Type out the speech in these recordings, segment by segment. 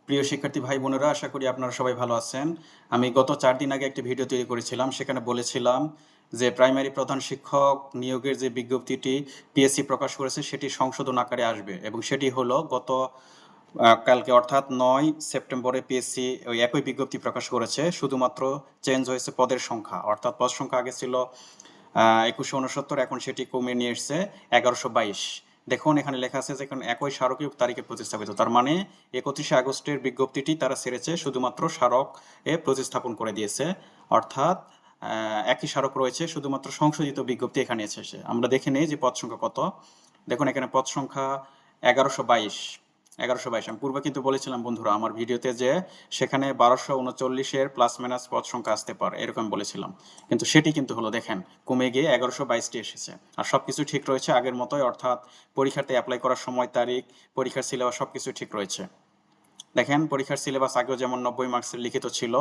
প্রিয় শিক্ষার্থী ভাই বোনেরা, আশা করি আপনারা সবাই ভালো আছেন। আমি গত 4 দিন আগে একটি ভিডিও তৈরি করেছিলাম। সেখানে বলেছিলাম যে প্রাইমারি প্রধান শিক্ষক নিয়োগের যে বিজ্ঞপ্তিটি পিএসসি প্রকাশ করেছে সেটি সংশোধন আকারে আসবে, এবং সেটি হলো গত কালকে অর্থাৎ 9 সেপ্টেম্বরে পিএসসি ওই একই বিজ্ঞপ্তি প্রকাশ করেছে। শুধুমাত্র চেঞ্জ হয়েছে পদের সংখ্যা, অর্থাৎ পদ সংখ্যা আগে ছিল 2169, এখন সেটি কমিয়ে নিয়ে এসছে 1122। দেখুন এখানে লেখা আছে যে এখন একই স্মারকীয় তারিখে প্রতিস্থাপিত, তার মানে 31শে আগস্টের বিজ্ঞপ্তিটি তারা ছেড়েছে, শুধুমাত্র স্মারক এ প্রতিস্থাপন করে দিয়েছে। অর্থাৎ একই স্মারক রয়েছে, শুধুমাত্র সংশোধিত বিজ্ঞপ্তি এখানে এসেছে। আমরা দেখে নেই যে পদ সংখ্যা কত। দেখুন এখানে পদ সংখ্যা 1122। 1122 আমি পূর্বে কিন্তু বলেছিলাম বন্ধুরা আমার ভিডিওতে যে সেখানে 1239-এর প্লাস মাইনাস পদ সংখ্যা আসতে পারে, এরকম বলেছিলাম। কিন্তু সেটি কিন্তু হলো, দেখেন কমে গিয়ে 1122টি এসেছে। আর সবকিছু ঠিক রয়েছে আগের মতোই, অর্থাৎ পরীক্ষাতে অ্যাপ্লাই করার সময়, তারিখ, পরীক্ষার সিলেবাস সবকিছু ঠিক রয়েছে। দেখেন পরীক্ষার সিলেবাস আগেও যেমন 90 মার্কসের লিখিত ছিল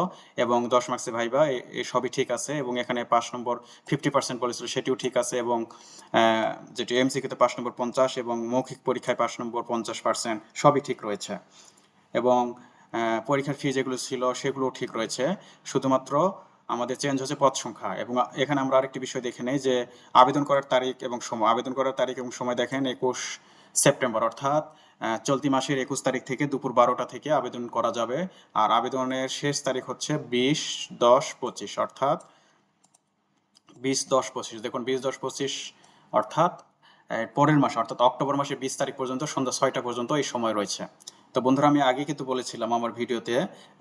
এবং 10 মার্কসের ভাইবা, এই সবই ঠিক আছে। এবং এখানে 5 নম্বর 50% বলেছিল, সেটিও ঠিক আছে। এবং যেটি এমসিকিউতে 5 নম্বর 50 এবং মৌখিক পরীক্ষায় 5 নম্বর 50% সবই ঠিক রয়েছে। এবং পরীক্ষার ফি যেগুলো ছিল সেগুলোও ঠিক রয়েছে, শুধুমাত্র আমাদের চেঞ্জ হচ্ছে পদ সংখ্যা। এবং এখানে আমরা আরেকটি বিষয় দেখে নেই যে আবেদন করার তারিখ এবং সময়। আবেদন করার তারিখ এবং সময় দেখেন 21 সেপ্টেম্বর, অর্থাৎ চলতি মাসের 21 তারিখ থেকে দুপুর 12টা থেকে আবেদন করা যাবে। আর আবেদনের শেষ তারিখ হচ্ছে 20-10-25, অর্থাৎ 20-10-25। দেখুন 20-10-25 অর্থাৎ পরের মাসে, অর্থাৎ অক্টোবর মাসের 20 তারিখ পর্যন্ত সন্ধ্যা 6টা পর্যন্ত এই সময় রয়েছে। তো বন্ধুরা আমি আগে কিন্তু বলেছিলাম আমার ভিডিওতে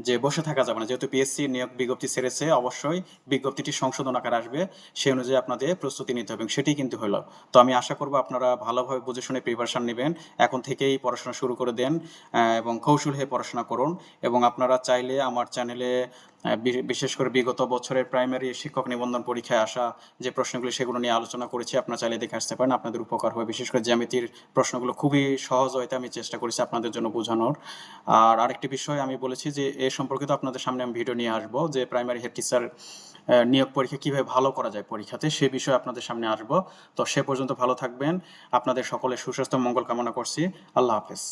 যে বসে থাকা যাবে না, যেহেতু পিএসসি নিয়োগ বিজ্ঞপ্তি ছেড়েছে, অবশ্যই বিজ্ঞপ্তিটি সংশোধন আকারে আসবে, সেই অনুযায়ী আপনাদের প্রস্তুতি নিতে হবে, এবং সেটি কিন্তু হলো। তো আমি আশা করবো আপনারা ভালোভাবে বুঝে শুনে প্রিপারেশন নেবেন, এখন থেকেই পড়াশোনা শুরু করে দেন এবং কৌশল হয়ে পড়াশোনা করুন। এবং আপনারা চাইলে আমার চ্যানেলে বিশেষ করে বিগত বছরের প্রাইমারি শিক্ষক নিবন্ধন পরীক্ষায় আসা যে প্রশ্নগুলি সেগুলো নিয়ে আলোচনা করেছি, আপনারা চাইলে দেখে আসতে পারেন, আপনাদের উপকার হবে। বিশেষ করে জ্যামিতির প্রশ্নগুলো খুবই সহজ হইতে আমি চেষ্টা করেছি আপনাদের জন্য বোঝানোর। আর আরেকটি বিষয় আমি বলেছি যে এ সম্পর্কিত আপনাদের সামনে আমি ভিডিও নিয়ে আসবো, যে প্রাইমারি হেড টিচার নিয়োগ পরীক্ষা কিভাবে ভালো করা যায় পরীক্ষাতে, সে বিষয়ে আপনাদের সামনে আসবো। তো সে পর্যন্ত ভালো থাকবেন, আপনাদের সকলের সুস্বাস্থ্য মঙ্গল কামনা করছি। আল্লাহ হাফেজ।